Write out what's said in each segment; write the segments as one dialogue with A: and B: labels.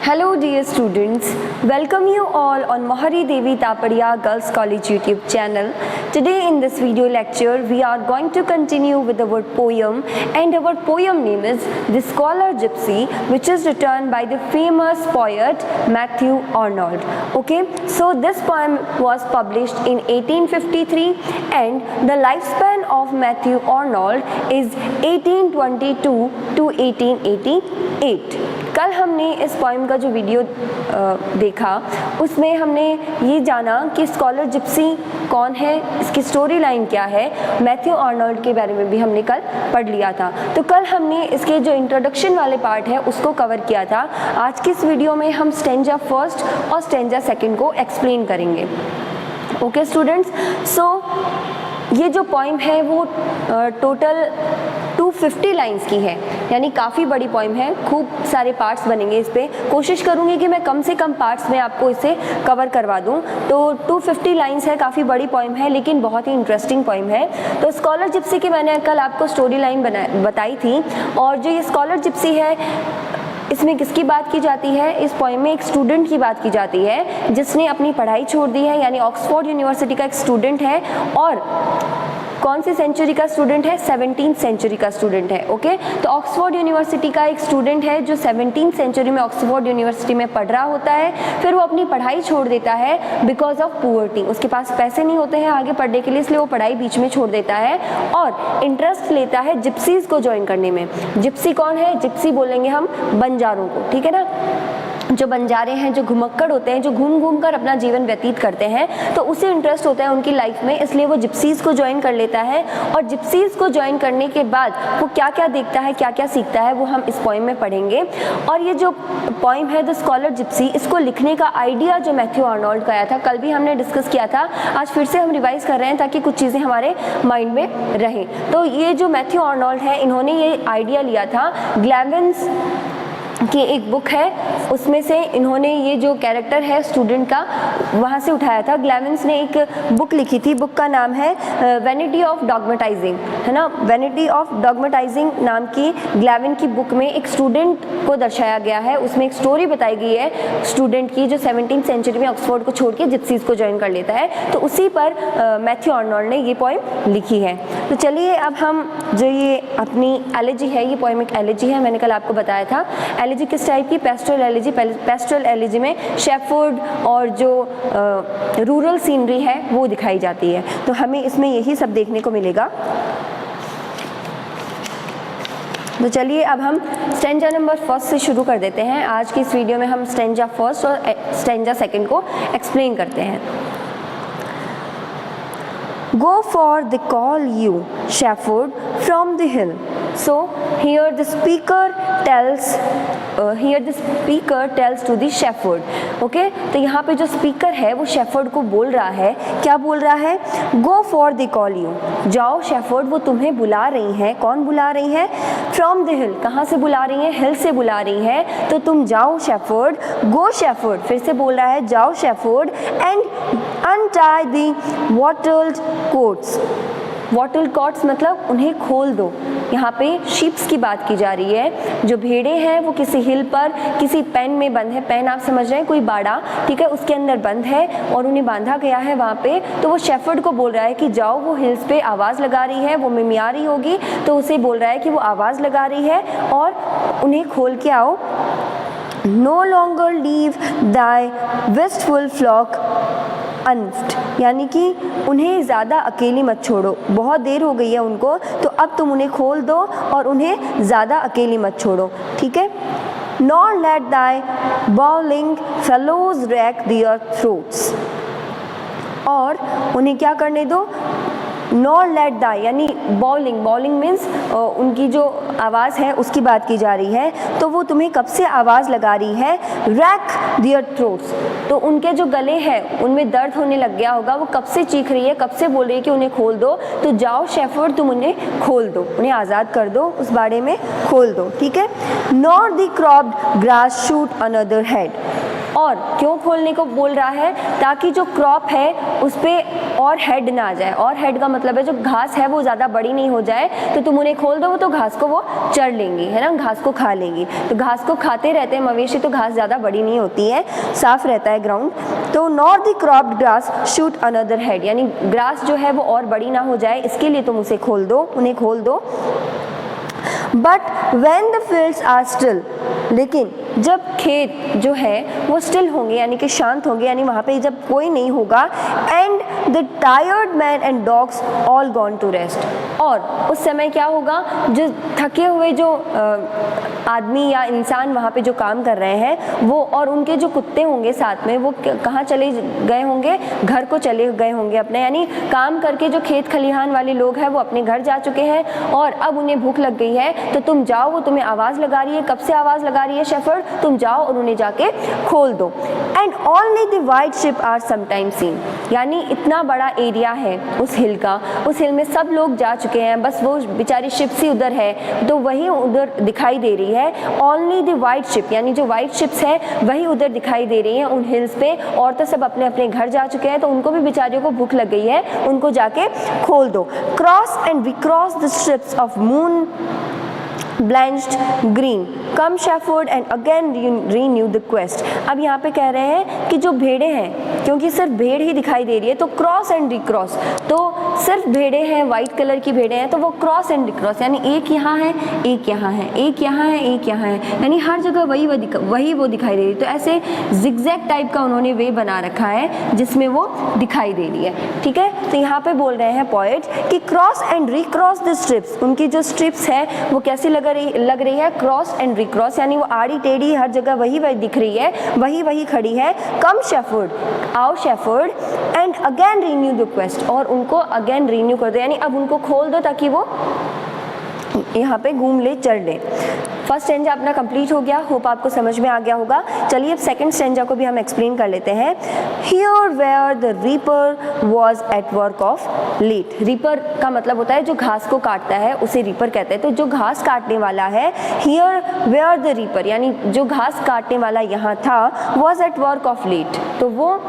A: Hello dear students, welcome you all on Mohari Devi Tapadia Girls College YouTube channel. Today in this video lecture we are going to continue with our poem, and our poem name is The Scholar Gypsy, which is written by the famous poet Matthew Arnold. Okay, so this poem was published in 1853 and the lifespan of Matthew Arnold is 1822 to 1888. कल हमने इस poem का जो video देखा उसमें हमने ये जाना कि स्कॉलर जिप्सी कौन है, इसकी स्टोरी लाइन क्या है, मैथ्यू आर्नोल्ड के बारे में भी हमने कल पढ़ लिया था। तो कल हमने इसके जो इंट्रोडक्शन वाले पार्ट है उसको कवर किया था। आज की इस वीडियो में हम स्टेंजा फर्स्ट और स्टेंजा सेकंड को एक्सप्लेन करेंगे। ओके स्टूडेंट्स, सो ये जो पोएम है वो टोटल 250 लाइंस की है, यानी काफ़ी बड़ी पोएम है। खूब सारे पार्ट्स बनेंगे इस पर। कोशिश करूँगी कि मैं कम से कम पार्ट्स में आपको इसे कवर करवा दूँ। तो 250 लाइंस है, काफ़ी बड़ी पोएम है लेकिन बहुत ही इंटरेस्टिंग पोएम है। तो स्कॉलर जिप्सी की मैंने कल आपको स्टोरी लाइन बताई थी, और जो ये स्कॉलर जिप्सी है इसमें किसकी बात की जाती है? इस पोएम में एक स्टूडेंट की बात की जाती है जिसने अपनी पढ़ाई छोड़ दी है, यानी ऑक्सफोर्ड यूनिवर्सिटी का एक स्टूडेंट है। और कौन सी सेंचुरी का स्टूडेंट है? 17th सेंचुरी का स्टूडेंट है। ओके, तो ऑक्सफोर्ड यूनिवर्सिटी का एक स्टूडेंट है जो 17th सेंचुरी में ऑक्सफोर्ड यूनिवर्सिटी में पढ़ रहा होता है। फिर वो अपनी पढ़ाई छोड़ देता है बिकॉज ऑफ पुअर्टी। उसके पास पैसे नहीं होते हैं आगे पढ़ने के लिए, इसलिए वो पढ़ाई बीच में छोड़ देता है और इंटरेस्ट लेता है जिप्सीज को ज्वाइन करने में। जिप्सी कौन है? जिप्सी बोलेंगे हम बंजारों को, ठीक है ना। जो बंजारे हैं, जो घुमक्कड़ होते हैं, जो घूम घूम कर अपना जीवन व्यतीत करते हैं, तो उसे इंटरेस्ट होता है उनकी लाइफ में, इसलिए वो जिप्सीज को ज्वाइन कर लेता है। और जिप्सीज को ज्वाइन करने के बाद वो क्या क्या देखता है, क्या क्या सीखता है, वो हम इस पोएम में पढ़ेंगे। और ये जो पोएम है द स्कॉलर जिप्सी, इसको लिखने का आइडिया जो मैथ्यू आर्नोल्ड का आया था, कल भी हमने डिस्कस किया था, आज फिर से हम रिवाइज कर रहे हैं ताकि कुछ चीज़ें हमारे माइंड में रहें। तो ये जो मैथ्यू आर्नोल्ड है, इन्होंने ये आइडिया लिया था ग्लेवेंस की एक बुक है, उसमें से इन्होंने ये जो कैरेक्टर है स्टूडेंट का वहाँ से उठाया था। ग्लेवेंस ने एक बुक लिखी थी, बुक का नाम है वैनिटी ऑफ डॉगमेटाइजिंग, है ना। वैनिटी ऑफ डॉगमेटाइजिंग नाम की ग्लेवेन की बुक में एक स्टूडेंट को दर्शाया गया है। उसमें एक स्टोरी बताई गई है स्टूडेंट की जो 17th सेंचुरी में ऑक्सफोर्ड को छोड़ के जिप्सीज को ज्वाइन कर लेता है। तो उसी पर मैथ्यू आर्नोल्ड ने ये पोएम लिखी है। तो चलिए अब हम जो ये अपनी एलेजी है, ये पोएम एक एलेजी है, मैंने कल आपको बताया था। एलेजी किस टाइप की? Pastoral elegy. पेस्टोरल एलेजी में शेफर्ड और जो रूरल सीनरी है वो दिखाई जाती है। तो हमें इसमें यही सब देखने को मिलेगा। तो चलिए अब हम स्टेंजा नंबर फर्स्ट से शुरू कर देते हैं। आज की इस वीडियो में हम स्टेंजा फर्स्ट और स्टेंजा सेकंड को एक्सप्लेन करते हैं। Go for the call you, shepherd, from the hill. So here the speaker tells to the shepherd. Okay, तो यहाँ पे जो स्पीकर है वो शेफर्ड को बोल रहा है। क्या बोल रहा है? Go for the call you. जाओ शेफर्ड, वो तुम्हें बुला रही हैं। कौन बुला रही है? From the hill. कहाँ से बुला रही है? हिल से बुला रही है। तो तुम जाओ शेफर्ड, go शेफर्ड, फिर से बोल रहा है जाओ shepherd, and untie the wattled coats. Wattle cotes मतलब उन्हें खोल दो। यहाँ पे शीप्स की बात की जा रही है। जो भेड़े हैं वो किसी हिल पर किसी पेन में बंद है। पेन आप समझ रहे हैं, कोई बाड़ा, ठीक है, उसके अंदर बंद है और उन्हें बांधा गया है वहाँ पे। तो वो शेफर्ड को बोल रहा है कि जाओ, वो हिल्स पे आवाज़ लगा रही है, वो मिमिया रही होगी, तो उसे बोल रहा है कि वो आवाज़ लगा रही है और उन्हें खोल के आओ। No longer leave thy wistful flock unfed, यानी कि उन्हें ज़्यादा अकेली मत छोड़ो। बहुत देर हो गई है उनको, तो अब तुम उन्हें खोल दो और उन्हें ज़्यादा अकेली मत छोड़ो, ठीक है। Nor let thy bawling fellows wreck their throats, और उन्हें क्या करने दो? नॉर लेट दाई, यानी बॉलिंग, बॉलिंग मीन्स उनकी जो आवाज़ है उसकी बात की जा रही है। तो वो तुम्हें कब से आवाज़ लगा रही है? रैक दियर थ्रोट्स, तो उनके जो गले हैं उनमें दर्द होने लग गया होगा। वो कब से चीख रही है, कब से बोल रही है कि उन्हें खोल दो। तो जाओ शेफर्ड, तुम उन्हें खोल दो, उन्हें आज़ाद कर दो, उस बाड़े में खोल दो, ठीक है। Nor the cropped grass shoot another head, और क्यों खोलने को बोल रहा है? ताकि जो क्रॉप है उस पर और हेड ना आ जाए। और हेड का मतलब है जो घास है वो ज़्यादा बड़ी नहीं हो जाए, तो तुम उन्हें खोल दो तो घास को वो चढ़ लेंगी, है ना, घास को खा लेंगी। तो घास को खाते रहते हैं मवेशी, तो घास ज़्यादा बड़ी नहीं होती है, साफ रहता है ग्राउंड। तो nor the cropped grass shoot another head, यानी ग्रास जो है वो और बड़ी ना हो जाए, इसके लिए तुम उसे खोल दो, उन्हें खोल दो। But when the fields are still, लेकिन जब खेत जो है वो स्टिल होंगे यानी कि शांत होंगे, यानी वहाँ पे जब कोई नहीं होगा, and the tired man and dogs all gone to rest, और उस समय क्या होगा, जो थके हुए जो आदमी या इंसान वहाँ पे जो काम कर रहे हैं वो, और उनके जो कुत्ते होंगे साथ में, वो कहाँ चले गए होंगे, घर को चले गए होंगे अपने, यानी काम करके जो खेत खलिहान वाले लोग हैं वो अपने घर जा चुके हैं, और अब उन्हें भूख लग गई है। तो तुम जाओ, वो तुम्हें आवाज़ लगा रही है, कब से आवाज़ लगा रही है शेफर्ड, तुम जाओ और उन्हें जाके खोल दो। And only the white ship are sometimes seen, यानी इतना बड़ा एरिया है उस हिल का, उस हिल में सब लोग जा चुके हैं, बस वो बेचारी शिप सी उधर है, तो वही उधर दिखाई दे रही है। ओनली द वाइट शिप, यानी जो वाइट शिप्स है वही उधर दिखाई दे रही हैं उन हिल्स पे, और तो सब अपने अपने घर जा चुके हैं, तो उनको भी बेचारियों को भूख लग गई है, उनको जाके खोल दो। Cross and we cross the strips of moon blanched green, come shepherd and again renew the quest. अब यहाँ पे कह रहे हैं कि जो भेड़े हैं, क्योंकि सिर्फ भेड़ ही दिखाई दे रही है, तो क्रॉस एंड रिक्रॉस, तो सिर्फ भेड़े हैं, वाइट कलर की भेड़े हैं, तो वो क्रॉस एंड रिक्रॉस, यानी एक यहाँ है, एक यहाँ है, एक यहाँ है, एक यहाँ है, यानी हर जगह वही वो दिखाई दे रही है। तो ऐसे जिगजैग टाइप का उन्होंने वे बना रखा है जिसमें वो दिखाई दे रही है। ठीक है, तो यहाँ पे बोल रहे हैं पॉइट कि क्रॉस एंड रिक्रॉस द स्ट्रिप्स, उनकी जो स्ट्रिप्स है वो कैसी लग रही है, क्रॉस एंड रिक्रॉस, यानी वो आड़ी टेढ़ी हर जगह वही दिख रही है, वही खड़ी है। कम शेफर्ड, आओ shepherd, and again renew the quest, और उनको अगेन रीन्यू कर दो, यानी अब उनको खोल दो ताकि वो यहाँ पे घूम ले, चढ़ ले। फर्स्ट स्टेंजा अपना कंप्लीट हो गया, होप आपको समझ में आ गया होगा। चलिए अब सेकंड स्टेंजा को भी हम एक्सप्लेन कर लेते हैं। Here where the reaper was at work of late, reaper का मतलब होता है जो घास को काटता है उसे रीपर कहते हैं। तो जो घास काटने वाला है, हियर वेयर द रीपर, यानी जो घास काटने वाला यहाँ था, was at work of late, तो वो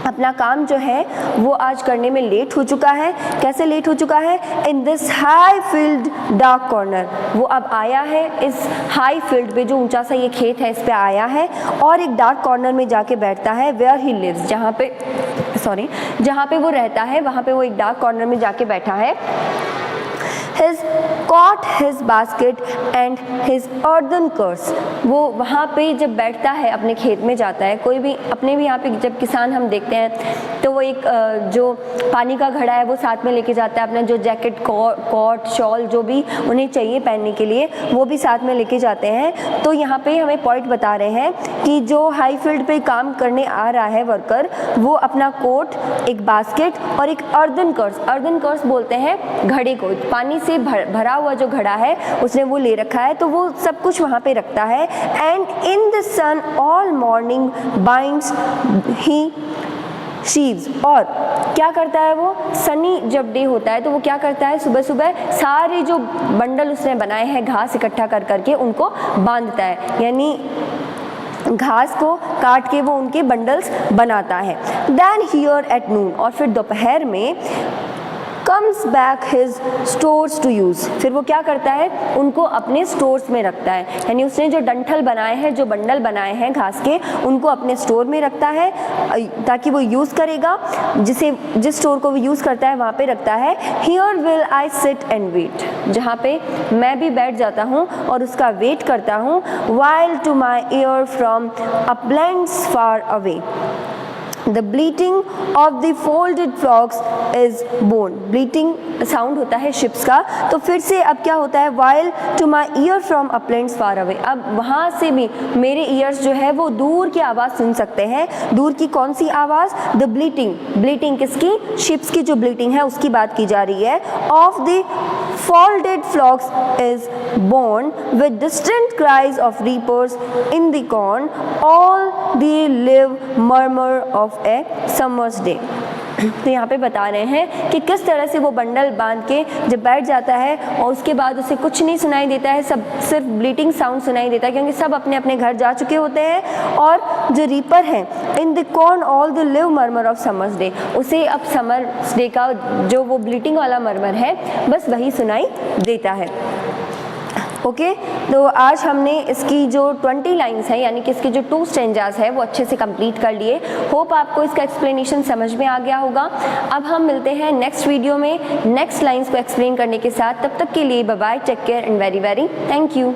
A: अपना काम जो है वो आज करने में लेट हो चुका है। कैसे लेट हो चुका है? In this high field dark corner, वो अब आया है इस हाई फील्ड पे, जो ऊंचा सा ये खेत है इस पे आया है, और एक डार्क कॉर्नर में जाके बैठता है। वेयर ही लिव्स, जहाँ पे वो रहता है वहाँ पे वो एक डार्क कॉर्नर में जाके बैठा है। His caught his basket and his earthen curse, वो वहाँ पे जब बैठता है अपने खेत में जाता है, कोई भी अपने भी यहाँ पे जब किसान हम देखते हैं तो वो एक जो पानी का घड़ा है वो साथ में लेके जाता है, अपना जो जैकेट, कोट, शॉल जो भी उन्हें चाहिए पहनने के लिए वो भी साथ में लेके जाते हैं। तो यहाँ पे हमें पॉइंट बता रहे हैं कि जो हाई फील्ड पे काम करने आ रहा है वर्कर, वो अपना कोट, एक बास्केट और एक अर्दन कर्स बोलते हैं घड़े को, पानी से भरा हुआ जो घड़ा है उसने वो ले रखा है, तो वो सब कुछ वहाँ पे रखता है। And in the sun all morning binds he sheaves, और क्या करता है वो, सनी जब डे होता है तो वो क्या करता है, सुबह सुबह सारे जो बंडल उसने बनाए हैं घास इकट्ठा कर करके उनको बांधता है, यानी घास को काट के वो उनके बंडल्स बनाता है। देन हियर एट नून, और फिर दोपहर में comes back his stores to use, फिर वो क्या करता है, उनको अपने स्टोर्स में रखता है, यानी उसने जो डंठल बनाए हैं, जो बंडल बनाए हैं घास के, उनको अपने स्टोर में रखता है ताकि वो यूज़ करेगा, जिस स्टोर को वो यूज़ करता है वहाँ पे रखता है। Here will I sit and wait, जहाँ पे मैं भी बैठ जाता हूँ और उसका वेट करता हूँ। While to my ear from uplands far away, The bleating of the folded flocks is born. Bleating sound होता है शिप्स का, तो फिर से अब क्या होता है, while to my ear from uplands far away, अब वहाँ से भी मेरे ईयर्स जो है वो दूर की आवाज़ सुन सकते हैं। दूर की कौन सी आवाज़? द ब्लीटिंग किसकी? शिप्स की जो ब्लीटिंग है उसकी बात की जा रही है। Of the folded flocks is born with distant cries of reapers in the corn, all the live murmur of a summer's day. तो यहाँ पे बता रहे हैं कि किस तरह से वो बंडल बांध के जब बैठ जाता है और उसके बाद उसे कुछ नहीं सुनाई देता है, सब सिर्फ ब्लीटिंग साउंड सुनाई देता है, क्योंकि सब अपने अपने घर जा चुके होते हैं। और जो रीपर हैं, in the corn all the live murmur of summers day, उसे अब समर्स डे का जो वो ब्लीटिंग वाला मर्मर है बस वही सुनाई देता है। ओके तो आज हमने इसकी जो 20 लाइंस है यानी कि इसके जो 2 स्टेंजास है वो अच्छे से कंप्लीट कर लिए। होप आपको इसका एक्सप्लेनेशन समझ में आ गया होगा। अब हम मिलते हैं नेक्स्ट वीडियो में नेक्स्ट लाइंस को एक्सप्लेन करने के साथ। तब तक के लिए bye bye, take care and very very thank you.